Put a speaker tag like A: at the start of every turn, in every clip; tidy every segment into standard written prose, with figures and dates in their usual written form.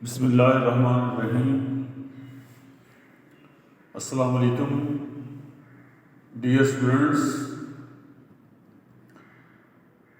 A: बिस्मिल्लाहिर्रहमानिर्रहीम। अस्सलाम वालेकुम डियर स्टूडेंट्स।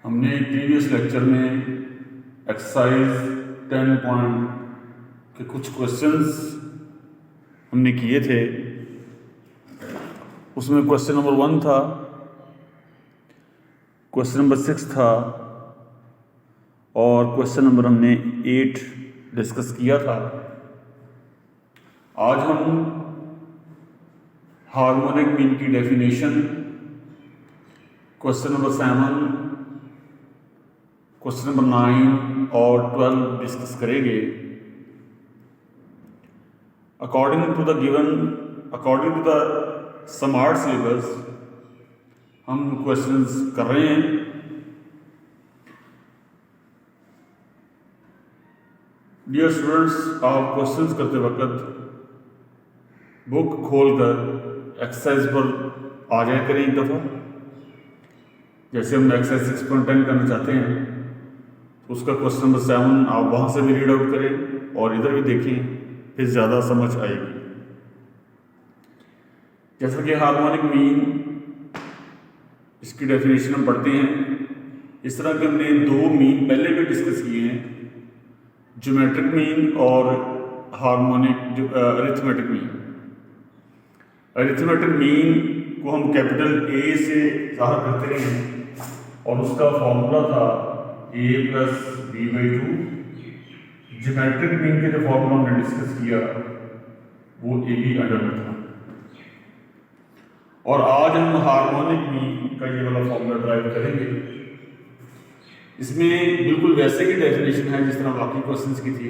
A: हमने प्रीवियस लेक्चर में एक्सरसाइज 10 पॉइंट के कुछ क्वेश्चंस हमने किए थे। उसमें क्वेश्चन नंबर 1 था, क्वेश्चन नंबर 6 था और क्वेश्चन नंबर हमने 8 डिस्कस किया था। आज हम हार्मोनिक मीन की definition, question number 7, question number 9 और 12 डिस्कस करेंगे। According to the smart syllabus हम क्वेश्चंस कर रहे हैं। डियर स्टूडेंट्स, आप क्वेश्चंस करते वक्त बुक खोलकर एक्सरसाइज पर आ जाए करें एक दफ़ा। जैसे हम एक्सरसाइज 6.10 करना चाहते हैं तो उसका क्वेश्चन नंबर 7 आप वहाँ से भी रीड आउट करें और इधर भी देखें, फिर ज़्यादा समझ आएगी। जैसा कि हार्मोनिक मीन, इसकी डेफिनेशन हम पढ़ते हैं। इस तरह के हमने 2 मीन पहले भी डिस्कस किए हैं, ज्योमेट्रिक मीन और harmonic arithmetic mean. Arithmetic mean को हम कैपिटल ए से ज़ाहिर करते हैं और उसका फॉर्मूला था a + b/2। ज्योमेट्रिक मीन के जो फॉर्मूला हमने डिस्कस किया वो ab/√, था। और आज हम हार्मोनिक मीन का ये वाला फॉर्मूला ड्राइव करेंगे। इसमें बिल्कुल वैसे ही डेफिनेशन है जिस तरह बाकी क्वेश्चंस की थी।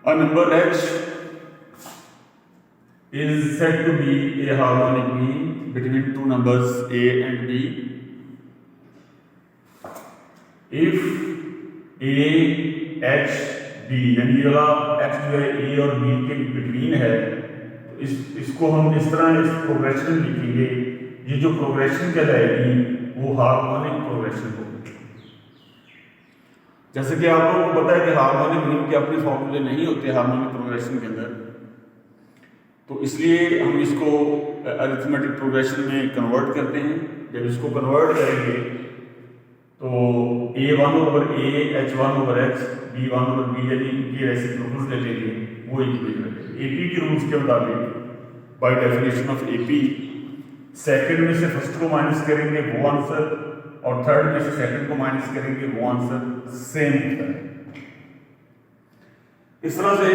A: A number h is said to be a harmonic mean between two numbers a and b if a h b, यानी ये वाला h जो है a और b के बिटवीन है, तो इसको हम इस तरह इस प्रोग्रेशन लिखेंगे। ये जो प्रोग्रेशन कहलाएगी वो हार्मोनिक प्रोग्रेशन होगी। जैसे कि आप लोगों को पता है कि हार्मोनिक मीन के अपने फॉर्मूले नहीं होते हार्मोनिक प्रोग्रेशन के अंदर, तो इसलिए हम इसको अरिथमेटिक प्रोग्रेशन में कन्वर्ट करते हैं। जब इसको कन्वर्ट करेंगे तो a1/a, h1/h, b1/b, यानी इनकी रेसिप्रोकल्स ले लेंगे, वो इक्वेशन है। एपी के रूल्स के मुताबिक by definition of AP, second में से फर्स्ट को माइनस करेंगे वो आंसर, और थर्ड में से सेकंड को माइनस करेंगे वो आंसर सेम होता है। इस तरह से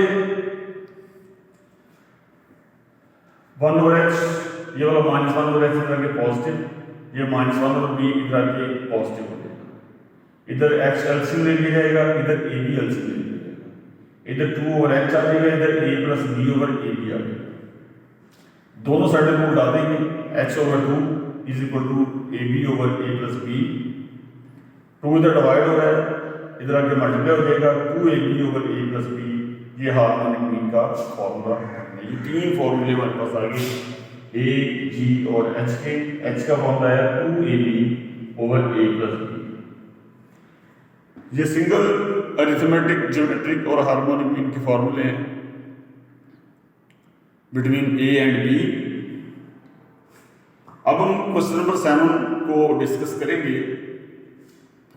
A: 1/h, ये वाला -1/h इधर के पॉजिटिव, ये -1/b इधर के पॉजिटिव हो जाएगा। इधर h एलसीएम ले लिया जाएगा, इधर ab एलसीएम ले लिया जाएगा। इधर 2/h आ जाएगा, इधर a + b/ab आ जाएगा। दोनों साइड को उल्टा देंगे, h/2 = ab/a + b। 2 इधर डिवाइड हो रहा है, इधर आके मल्टीप्लाई हो जाएगा, 2ab/a + b। ये हार्मोनिक मीन का फॉर्मूला है। ये 3 फॉर्मूले हमारे पास आ गए, a, g और h के। h का फॉर्मूला है 2ab/a + b। ये सिंगल अरिथमेटिक, ज्योमेट्रिक और हार्मोनिक मीन के फॉर्मूले हैं बिटवीन a एंड b। अब हम क्वेश्चन नंबर 7 को डिस्कस करेंगे।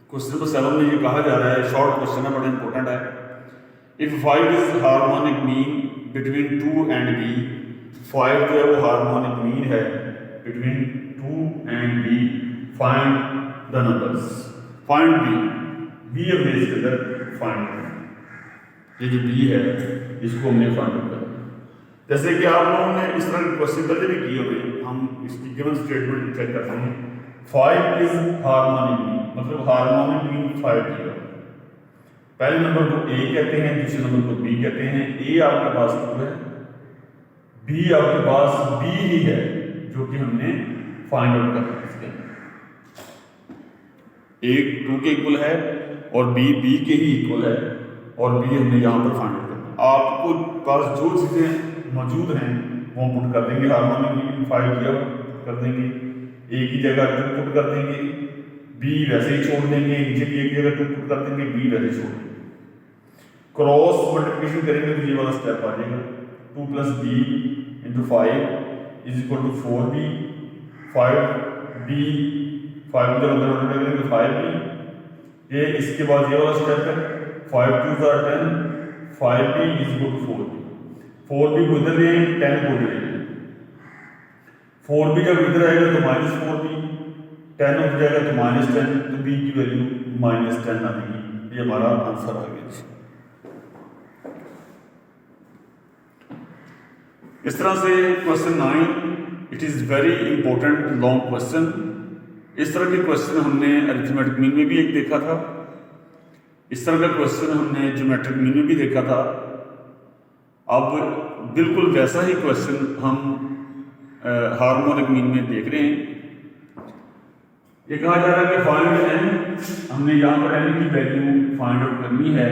A: क्वेश्चन नंबर 7 में ये कहा जा रहा है, शॉर्ट क्वेश्चन है, बड़ा इंपॉर्टेंट है। If 5 is harmonic mean between 2 and b, 5 जो है वो हार्मोनिक मीन है between 2 and b, find the numbers. Find b हमने इसके अंदर फाइंड करना। ये जो b है इसको हमने फाइंड करना। जैसे कि आप लोगों ने इस तरह के क्वेश्चन पहले भी किए हुए, हम इसकी गिवन स्टेटमेंट चेक करते हैं। 5 इज हार्मोनिक मीन, मतलब हार्मोनिक मीन 5 दिया। पहले नंबर को a कहते हैं, दूसरे नंबर को b कहते हैं। a आपके पास 2 है, b आपके पास b ही है जो कि हमने फाइंड आउट करना है। इसके a 2 के इक्वल है और b के ही इक्वल है, और b हमने यहाँ पर फाइंड आउट करना है। आपको पास जो चीज़ें मौजूद हैं वो पुट कर देंगे। हार्मोनिक मीन 5 किया कर देंगे, a की जगह 2 पुट कर देंगे, b वैसे ही छोड़ देंगे, नीचे की एक जगह 2 पुट कर देंगे, b वैसे ही छोड़ देंगे। क्रॉस मल्टीप्लिकेशन करेंगे तो ये वाला स्टेप आ जाएगा, 2 + b × 5 = 4b, 5b 5 जब अंदर मल्टीप्लाई करेंगे तो 5b, ये इसके बाद ये वाला स्टेप है 5 × 2 = 10, 5b = 4b, 4b को इधर ले 10 को इधर ले, 4b जब इधर आएगा तो -4b, 10 उधर जाएगा तो -10, तो b की वैल्यू -10 आ जाएगी। ये हमारा आंसर आ गया। इस तरह से question 9, it is very important long question. इस तरह के क्वेश्चन हमने अरिथमेटिक मीन में भी एक देखा था, इस तरह का क्वेश्चन हमने ज्योमेट्रिक मीन में भी देखा था। अब बिल्कुल वैसा ही क्वेश्चन हम हार्मोनिक मीन में देख रहे हैं। ये कहा जा रहा है कि फाइंड n, हमने यहाँ पर n की वैल्यू फाइंड आउट करनी है,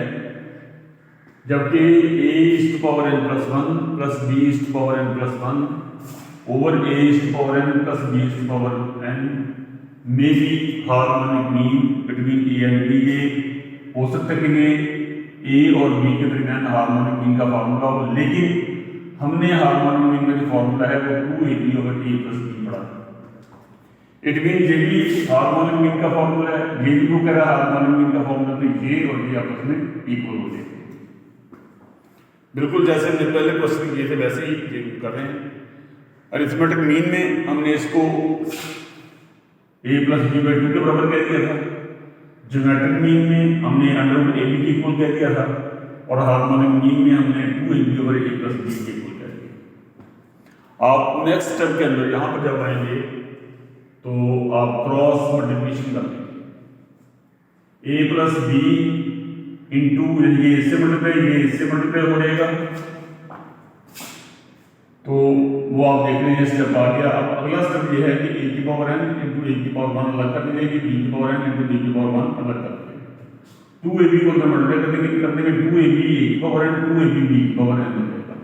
A: जबकि a⁴n + 1 + b⁴n + 1 over a⁴n + b⁴n may be harmonic mean between a and b। ये हो सकता है कि ये a और b के दरमियान हार्मोनिक मीन का फार्मूला हो, लेकिन हमने हार्मोनिक मीन में जो फार्मूला है वो 2ab over a + b पढ़ा। इट मीन ये भी हार्मोनिक मीन का फार्मूला है, ये भी वो कह रहा है हार्मोनिक मीन का फार्मूला, तो ये और ये आपस में इक्वल हो जाएंगे। बिल्कुल जैसे हमने पहले क्वेश्चन किए थे वैसे ही ये कर रहे हैं। अरिथमेटिक मीन में हमने इसको a + b/2 के बराबर कह दिया था, ज्योमेट्रिक मीन में हमने √ab के इक्वल कह दिया था, और हार्मोनिक मीन में हमने 2ab over a + b के इक्वल कह दिया। आप नेक्स्ट स्टेप के अंदर यहाँ पर जब आएंगे तो आप क्रॉस मल्टीप्लिकेशन कर लेंगे, a + b इंटू ये इससे मल्टीप्लाई हो जाएगा, तो वो आप देख रहे हैं स्टेप आ गया। अब अगला स्टेप ये है कि a⁴n × a⁴1 अलग कर देंगे, b⁴n × b⁴1 अलग कर देंगे, 2ab को अंदर मल्टीप्लाई कर देंगे 2ab a⁴n 2ab b⁴n हो जाएगा।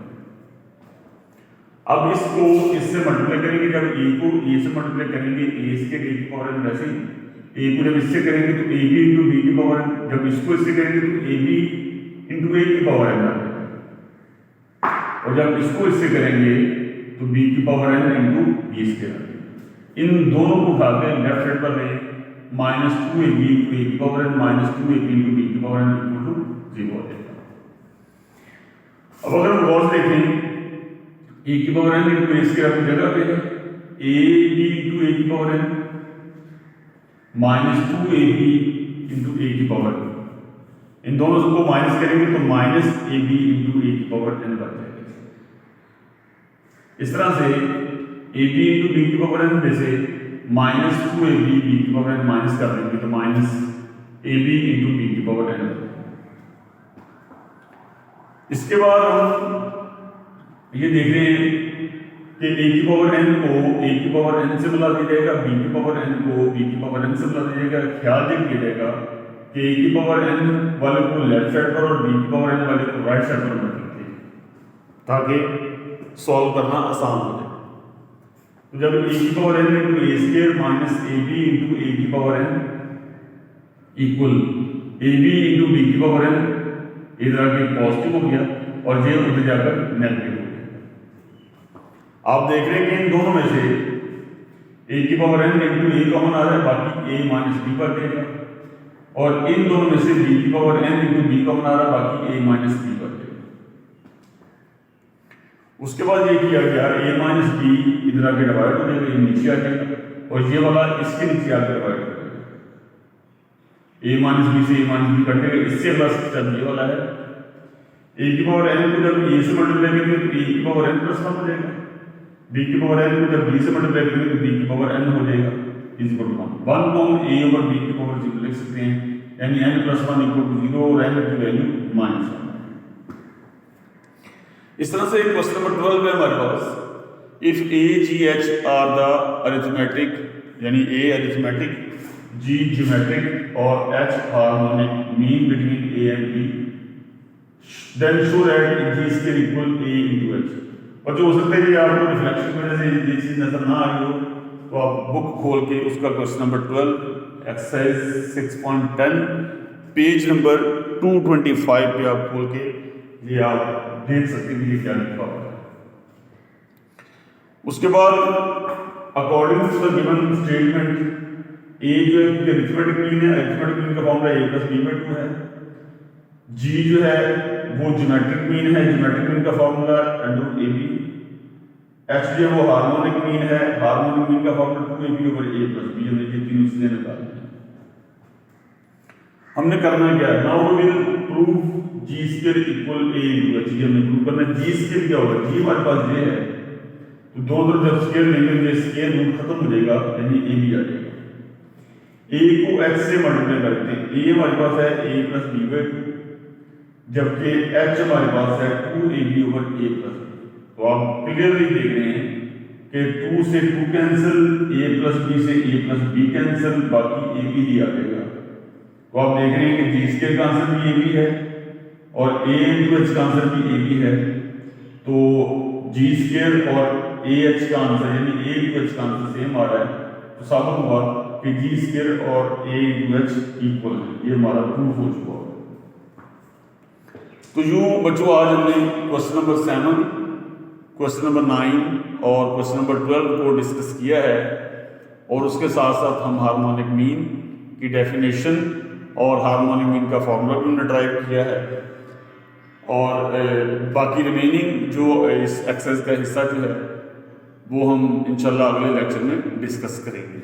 A: अब इसको इससे मल्टीप्लाई करेंगे, जब a को a से मल्टीप्लाई करेंगे a इसके a⁴n, वैसे ही a को जब इससे करेंगे तो ab × b⁴n, जब इसको इससे करेंगे तो ab × a⁴n आ जाएगा, और जब इसको इससे करेंगे तो b⁴n × b²। इन दोनों को उठा के लेफ्ट साइड पर ले, -2ab × a⁴n -2ab × b⁴n = 0 हो जाएगा। अब अगर हम गौर से देखें, a⁴n × a² अपनी जगह पे है, ab × a⁴n -2ab × a⁴n, इन दोनों को माइनस करेंगे तो -ab × a⁴n बन जाएगा। इस तरह से ab × b⁴n में से -2ab b⁴n माइनस कर देंगे तो -ab × b⁴n। इसके बाद हम ये देख रहे हैं कि a⁴n को a⁴n से बुला दिया जाएगा, b⁴n को b⁴n से बुला दिया जाएगा। ख्याल ये किया जाएगा कि a⁴n वाले को लेफ्ट साइड पर और b⁴n वाले को राइट साइड पर रख देते हैं ताकि सॉल्व करना आसान हो जाए। तो जब a⁴n × a² - ab × a⁴n equal ab × b⁴n, इधर आके पॉजिटिव हो गया और ये उधर जाकर नेगेटिव हो गया। आप देख रहे हैं कि इन दोनों में से a⁴n × a कॉमन आ रहा है, बाकी a - b पर देगा, और इन दोनों में से b⁴n × b कॉमन आ रहा है, बाकी a - b पर देगा। उसके बाद ये किया गया a - b इधर आके डिवाइड हो जाएगा, ये नीचे आ जाएगा, और ये वाला इसके नीचे आके डिवाइड हो जाएगा। a - b से a - b कटेगा, इससे अगला स्टेप ये वाला है। a⁴n को जब a से मल्टीप्लाई करेंगे तो a⁴n + 1 हो जाएगा, b⁴n को जब b से मल्टीप्लाई करेंगे तो b⁴n हो जाएगा = 1 को हम a over b⁴ लिख सकते हैं, यानी n + 1 = 0 और n की वैल्यू -1। इस तरह से क्वेश्चन नंबर 12 है हमारे पास, if a g h are the arithmetic, यानी a अरिथमेटिक, g ज्योमेट्रिक और h harmonic mean between a and b, then show that g square equal a × h। और जो हो सकता है कि आपको रिफ्लेक्शन की वजह से ये चीज नजर ना आ रही हो, तो आप बुक खोल के उसका question number 12 exercise 6.10 page number 225 पे आप खोल के ये आप देख सकते हैं ये क्या लिखा हुआ है। उसके बाद according to the given statement A जो है अरिथमेटिक मीन है, अरिथमेटिक मीन का formula a plus b by 2 है। जी जो है वो ज्योमेट्रिक मीन है, ज्योमेट्रिक मीन का फॉर्मूला √ab। एच जो है वो हार्मोनिक मीन है, हार्मोनिक मीन का formula 2ab over a plus b। हमने ये तीनों चीजें निकाली हैं। हमने करना क्या है, now we will prove G square equal a into h। हमने प्रूव करना है जी स्क्वायर क्या होगा, जी हमारे पास ये है तो दो तरफ जब स्क्वायर लेंगे तो स्क्वायर रूट खत्म हो जाएगा, यानी a भी आ जाएगा। a को h से मल्टीप्लाई करते हैं, a हमारे पास है a प्लस b बाई 2, जबकि h हमारे पास है 2ab over a plus b। तो आप क्लियरली देख रहे हैं कि 2 से 2 कैंसिल, a प्लस b से a प्लस b कैंसिल, बाकी a भी ही आ जाएगा। तो आप देख रहे हैं कि जी स्क्वायर का आंसर भी a भी है और a इंटू h का आंसर भी a भी है। तो जी स्क्वायर और ए एच का आंसर यानी ए इंटू एच का आंसर सेम आ रहा है। तो साबित हुआ कि जी स्क्वायर और ए इंटू एच इक्वल है, ये हमारा प्रूफ हो चुका है। तो यूं बच्चों आज हमने क्वेश्चन नंबर 7, क्वेश्चन नंबर 9 और क्वेश्चन नंबर 12 को डिस्कस किया है और उसके साथ साथ हम हार्मोनिक मीन की डेफिनेशन और हार्मोनिक मीन का फॉर्मूला भी हमने ड्राइव किया है और बाकी रिमेनिंग जो इस एक्सरसाइज का हिस्सा जो है वो हम इंशाल्लाह अगले लेक्चर में डिस्कस करेंगे।